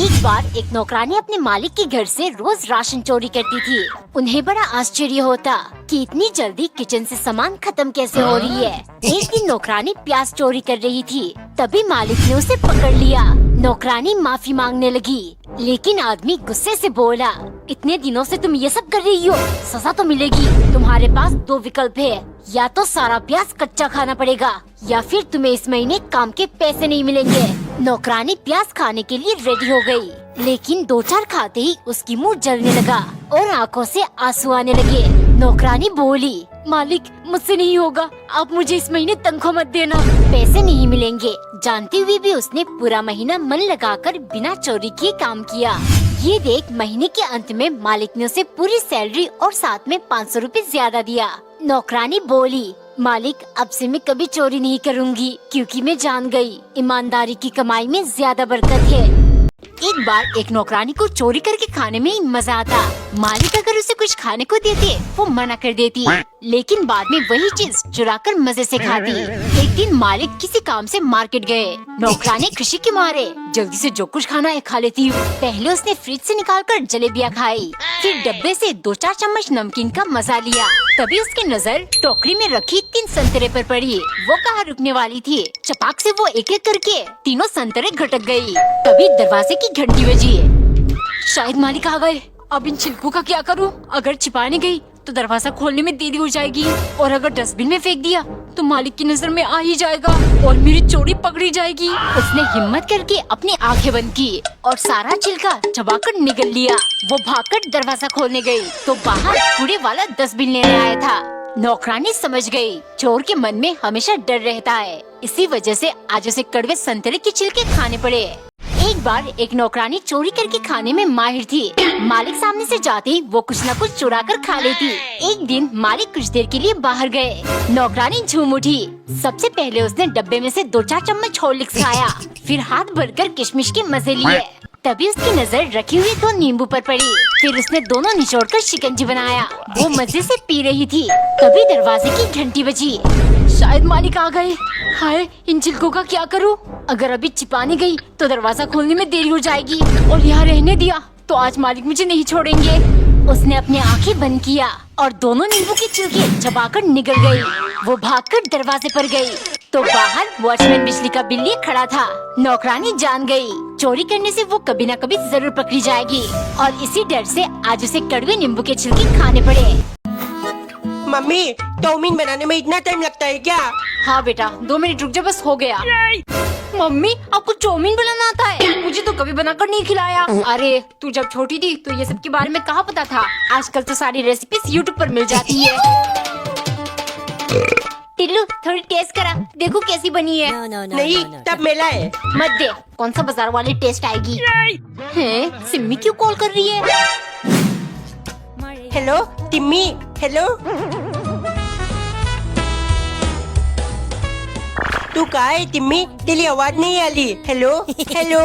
एक बार एक नौकरानी अपने मालिक के घर से रोज राशन चोरी करती थी। उन्हें बड़ा आश्चर्य होता कि इतनी जल्दी किचन से सामान खत्म कैसे हो रही है। एक दिन नौकरानी प्याज चोरी कर रही थी, तभी मालिक ने उसे पकड़ लिया। नौकरानी माफी मांगने लगी, लेकिन आदमी गुस्से से बोला, इतने दिनों से तुम ये सब कर रही हो, सजा तो मिलेगी। तुम्हारे पास दो विकल्प है, या तो सारा प्याज कच्चा खाना पड़ेगा या फिर तुम्हें इस महीने काम के पैसे नहीं मिलेंगे। नौकरानी प्याज खाने के लिए रेडी हो गई, लेकिन 2-4 खाते ही उसकी मुंह जलने लगा और आंखों से आंसू आने लगे। नौकरानी बोली, मालिक मुझसे नहीं होगा, आप मुझे इस महीने तनख्वाह मत देना, पैसे नहीं मिलेंगे। जानते हुए भी उसने पूरा महीना मन लगाकर बिना चोरी किए काम किया। ये देख महीने के अंत में मालिक ने उसे पूरी सैलरी और साथ में 500 रुपए ज्यादा दिया। नौकरानी बोली, मालिक अब से मैं कभी चोरी नहीं करूँगी, क्योंकि मैं जान गई ईमानदारी की कमाई में ज्यादा बरकत है। एक बार एक नौकरानी को चोरी करके खाने में ही मजा आता। मालिक अगर उसे कुछ खाने को देते वो मना कर देती, लेकिन बाद में वही चीज चुराकर मजे से खाती। एक दिन मालिक किसी काम से मार्केट गए। नौकरानी खुशी के मारे जल्दी से जो कुछ खाना है खा लेती हूँ। पहले उसने फ्रिज से निकालकर जलेबियाँ खाई, फिर डब्बे से 2-4 चम्मच नमकीन का मजा लिया। तभी उसकी नजर टोकरी में रखी 3 संतरे पर पड़ी। वो कहाँ रुकने वाली थी, चपाक से वो एक एक करके तीनों संतरे घटक गयी। तभी दरवाजे की घंटी बजी। शायद मालिक आ गए। अब इन छिलकों का क्या करूं? अगर छिपाने गई तो दरवाजा खोलने में देरी हो जाएगी, और अगर डस्टबिन में फेंक दिया तो मालिक की नजर में आ ही जाएगा और मेरी चोरी पकड़ी जाएगी। उसने हिम्मत करके अपनी आंखें बंद की और सारा छिलका चबाकर निगल लिया। वो भागकर दरवाजा खोलने गई तो बाहर कूड़े वाला डस्टबिन लेने आया था। नौकरानी समझ गई, चोर के मन में हमेशा डर रहता है, इसी वजह से आज उसे कड़वे संतरे के छिलके खाने पड़े। एक बार एक नौकरानी चोरी करके खाने में माहिर थी। मालिक सामने से जाते ही वो कुछ न कुछ चुरा कर खा लेती। एक दिन मालिक कुछ देर के लिए बाहर गए। नौकरानी झूम उठी। सबसे पहले उसने डब्बे में से 2-4 चम्मच हॉर्लिक्स खाया, फिर हाथ भरकर किशमिश के मजे लिए। तभी उसकी नजर रखी हुई 2 नींबू पर पड़ी। फिर उसने दोनों निचोड़कर शिकंजी बनाया। वो मजे से पी रही थी। तभी दरवाजे की घंटी बजी। शायद मालिक आ गए। हाय, इन छिलकों का क्या करूं? अगर अभी छिपाने गई तो दरवाजा खोलने में देरी हो जाएगी, और यहाँ रहने दिया तो आज मालिक मुझे नहीं छोड़ेंगे। उसने अपनी आंखें बंद किया और दोनों नींबू के छिलके चबाकर निकल गई। वो भागकर दरवाजे पर गई तो बाहर वॉचमैन बिजली का बिल लिए खड़ा था। नौकरानी जान गई, चोरी करने से वो कभी न कभी जरूर पकड़ी जाएगी, और इसी डर से आज उसे कड़वे नींबू के छिलके खाने पड़े। मम्मी, चाउमीन बनाने में इतना टाइम लगता है क्या? हाँ बेटा, 2 मिनट रुक जा, बस हो गया। मम्मी, आपको चाउमीन बनाना आता है? मुझे तो कभी बनाकर नहीं खिलाया। अरे तू जब छोटी थी तो ये सब के बारे में कहाँ पता था? आजकल तो सारी रेसिपीज यूट्यूब पर मिल जाती है। टिल्लू, थोड़ी टेस्ट करा, देखो कैसी बनी है। नहीं, तब मेला है। मत दे, कौन सा बाजार वाली टेस्ट आएगी? हैं, सिम्मी क्यों कॉल कर रही है? Hello Timmy, hello. तू कहाँ है टिम्मी? तेरी आवाज नहीं आ रही। Hello hello.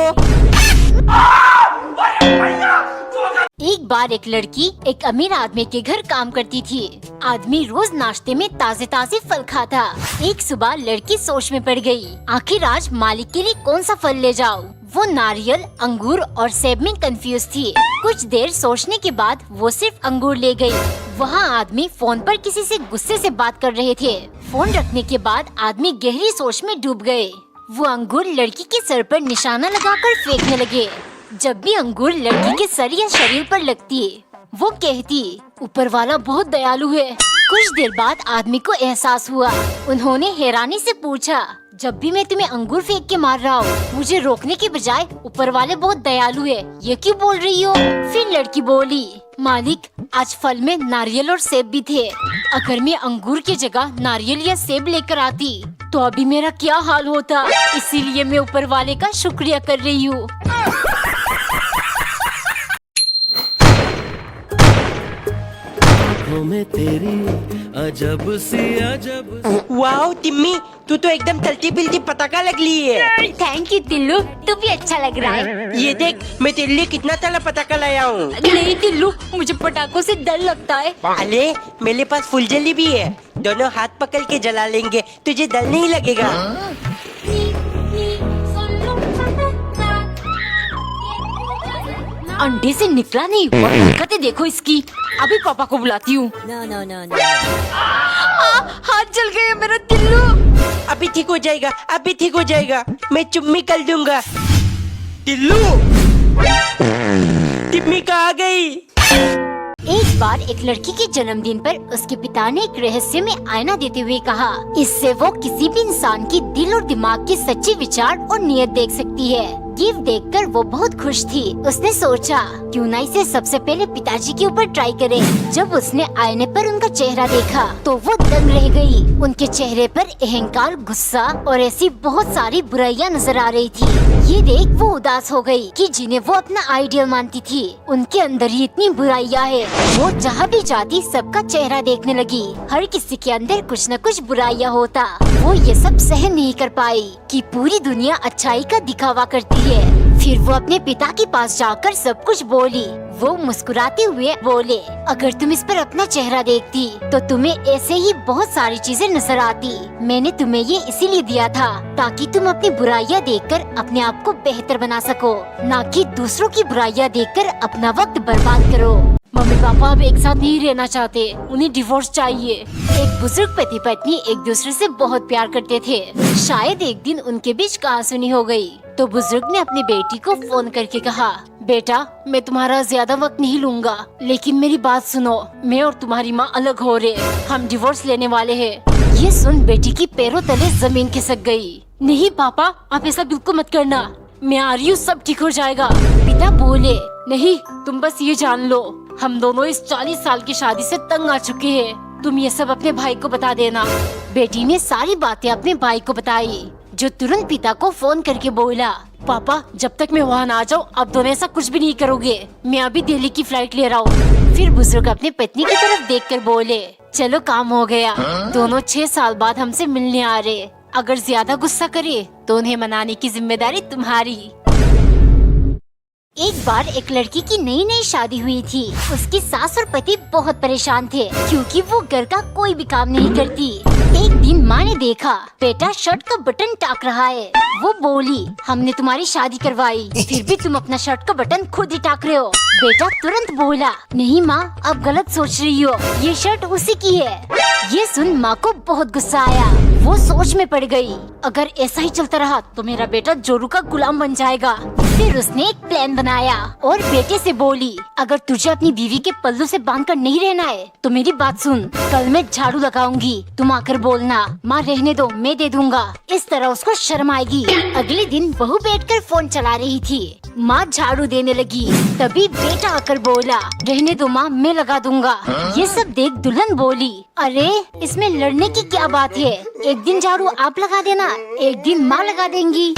एक बार एक लड़की एक अमीर आदमी के घर काम करती थी। आदमी रोज नाश्ते में ताजे ताजे फल खाता। एक सुबह लड़की सोच में पड़ गई, आखिर आज मालिक के लिए कौन सा फल ले जाऊं? वो नारियल, अंगूर और सेब में कंफ्यूज थी। कुछ देर सोचने के बाद वो सिर्फ अंगूर ले गई। वहाँ आदमी फोन पर किसी से गुस्से से बात कर रहे थे। फोन रखने के बाद आदमी गहरी सोच में डूब गए। वो अंगूर लड़की के सर पर निशाना लगाकर फेंकने लगे। जब भी अंगूर लड़की के सर या शरीर पर लगती, वो कहती, ऊपर वाला बहुत दयालु है। कुछ देर बाद आदमी को एहसास हुआ। उन्होंने हैरानी से पूछा, जब भी मैं तुम्हें अंगूर फेंक के मार रहा हूँ, मुझे रोकने के बजाय ऊपर वाले बहुत दयालु है, ये क्यों बोल रही हो? फिर लड़की बोली, मालिक आज फल में नारियल और सेब भी थे। अगर मैं अंगूर की जगह नारियल या सेब लेकर आती तो अभी मेरा क्या हाल होता? इसीलिए मैं ऊपर वाले का शुक्रिया कर रही हूँ। में तेरी अजब सी अजब। वाओ टिम्मी, तू तो एकदम चलती फिरती पटाखा लग ली है। थैंक यू टिल्लू, तू भी अच्छा लग रहा है। ये देख, मैं तेरे लिए कितना सारा पटाखा लाया हूँ। नहीं टिल्लू, मुझे पटाखों से डर लगता है। अरे मेरे पास फुलझड़ी भी है, दोनों हाथ पकड़ के जला लेंगे, तुझे डर नहीं लगेगा। अंडे से निकला नहीं। और हरकतें देखो इसकी। अभी पापा को बुलाती हूँ। हाथ जल गया मेरा टिल्लू। अभी ठीक हो जाएगा, अभी ठीक हो जाएगा। मैं चुम्मी कर दूंगा। टिल्लू, टिम्मी कहाँ गई? एक बार एक लड़की के जन्मदिन पर उसके पिता ने एक रहस्य में आईना देते हुए कहा, इससे वो किसी भी इंसान की दिल और दिमाग की सच्ची विचार और नियत देख सकती है। गिफ्ट देखकर वो बहुत खुश थी। उसने सोचा क्यों ना इसे सबसे पहले पिताजी के ऊपर ट्राई करे। जब उसने आईने पर उनका चेहरा देखा तो वो दंग रह गई। उनके चेहरे पर अहंकार, गुस्सा और ऐसी बहुत सारी बुराइयां नजर आ रही थी। ये देख वो उदास हो गई कि जिन्हें वो अपना आइडियल मानती थी उनके अंदर ही इतनी बुराइयां है। वो जहाँ भी जाती सबका चेहरा देखने लगी। हर किसी के अंदर कुछ न कुछ बुराइयां होता। वो ये सब सहन नहीं कर पाई कि पूरी दुनिया अच्छाई का दिखावा करती है। फिर वो अपने पिता के पास जाकर सब कुछ बोली। वो मुस्कुराते हुए बोले, अगर तुम इस पर अपना चेहरा देखती तो तुम्हें ऐसे ही बहुत सारी चीजें नजर आती। मैंने तुम्हें ये इसीलिए दिया था ताकि तुम अपनी बुराइयां देखकर अपने आप को बेहतर बना सको, ना कि दूसरों की बुराइयां देखकर अपना वक्त बर्बाद करो। मम्मी पापा अब एक साथ नहीं रहना चाहते, उन्हें डिवोर्स चाहिए। एक बुजुर्ग पति पत्नी एक दूसरे से बहुत प्यार करते थे। शायद एक दिन उनके बीच कहासुनी हो गई तो बुजुर्ग ने अपनी बेटी को फोन करके कहा, बेटा मैं तुम्हारा ज्यादा वक्त नहीं लूंगा, लेकिन मेरी बात सुनो, मैं और तुम्हारी माँ अलग हो रहे, हम डिवोर्स लेने वाले हैं। ये सुन बेटी की पैरों तले जमीन खिसक गई। नहीं पापा, आप ऐसा बिल्कुल मत करना, मैं आ रही हूँ, सब ठीक हो जाएगा। पिता बोले, नहीं तुम बस ये जान लो, हम दोनों इस 40 साल की शादी से तंग आ चुके हैं। तुम ये सब अपने भाई को बता देना। बेटी ने सारी बातें अपने भाई को बताई, जो तुरंत पिता को फोन करके बोला, पापा जब तक मैं वहाँ ना आ जाऊँ आप दोनों ऐसा कुछ भी नहीं करोगे, मैं अभी दिल्ली की फ्लाइट ले रहा हूँ। फिर बुजुर्ग अपने पत्नी की तरफ देखकर बोले, चलो काम हो गया, दोनों 6 साल बाद हमसे मिलने आ रहे। अगर ज्यादा गुस्सा करे तो उन्हें मनाने की जिम्मेदारी तुम्हारी। एक बार एक लड़की की नई नई शादी हुई थी। उसकी सास और पति बहुत परेशान थे क्योंकि वो घर का कोई भी काम नहीं करती। एक दिन माँ ने देखा बेटा शर्ट का बटन टाक रहा है। वो बोली, हमने तुम्हारी शादी करवाई, फिर भी तुम अपना शर्ट का बटन खुद ही टाक रहे हो। बेटा तुरंत बोला, नहीं माँ आप गलत सोच रही हो, ये शर्ट उसी की है। ये सुन माँ को बहुत गुस्सा आया। वो सोच में पड़ गई, अगर ऐसा ही चलता रहा तो मेरा बेटा जोरू का गुलाम बन जाएगा। फिर उसने एक प्लान बनाया और बेटे से बोली, अगर तुझे अपनी बीवी के पल्लू से बांधकर नहीं रहना है तो मेरी बात सुन, कल मैं झाड़ू लगाऊंगी, तुम आकर बोलना माँ रहने दो मैं दे दूंगा। इस तरह उसको शर्म आएगी। अगले दिन बहू बैठकर फोन चला रही थी, माँ झाड़ू देने लगी, तभी बेटा आकर बोला, रहने दो माँ मैं लगा दूंगा। ये सब देख दुल्हन बोली, अरे इसमें लड़ने की क्या बात है, एक दिन झाड़ू आप लगा देना, एक दिन माँ लगा देंगी।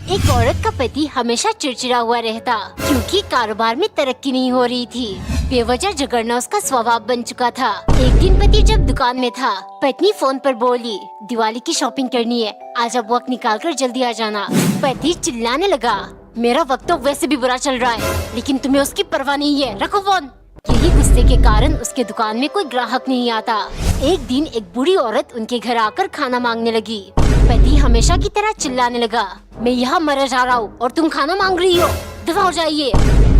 एक औरत का पति हमेशा चिड़चिड़ा हुआ रहता क्योंकि कारोबार में तरक्की नहीं हो रही थी। बेवजह झगड़ना उसका स्वभाव बन चुका था। एक दिन पति जब दुकान में था, पत्नी फोन पर बोली, दिवाली की शॉपिंग करनी है, आज अब वक्त निकाल कर जल्दी आ जाना। पति चिल्लाने लगा, मेरा वक्त तो वैसे भी बुरा चल रहा है, लेकिन तुम्हें उसकी परवाह नहीं है, रखो फोन। यही गुस्से के कारण उसके दुकान में कोई ग्राहक नहीं आता। एक दिन एक बूढ़ी औरत उनके घर आकर खाना मांगने लगी। पति हमेशा की तरह चिल्लाने लगा, मैं यहाँ मर जा रहा हूँ और तुम खाना मांग रही हो, दफा हो जाइए।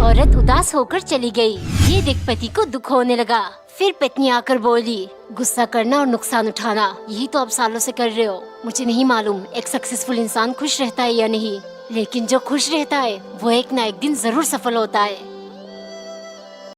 औरत उदास होकर चली गई। ये देख पति को दुख होने लगा। फिर पत्नी आकर बोली, गुस्सा करना और नुकसान उठाना यही तो आप सालों से कर रहे हो। मुझे नहीं मालूम एक सक्सेसफुल इंसान खुश रहता है या नहीं, लेकिन जो खुश रहता है वो एक ना एक दिन जरूर सफल होता है।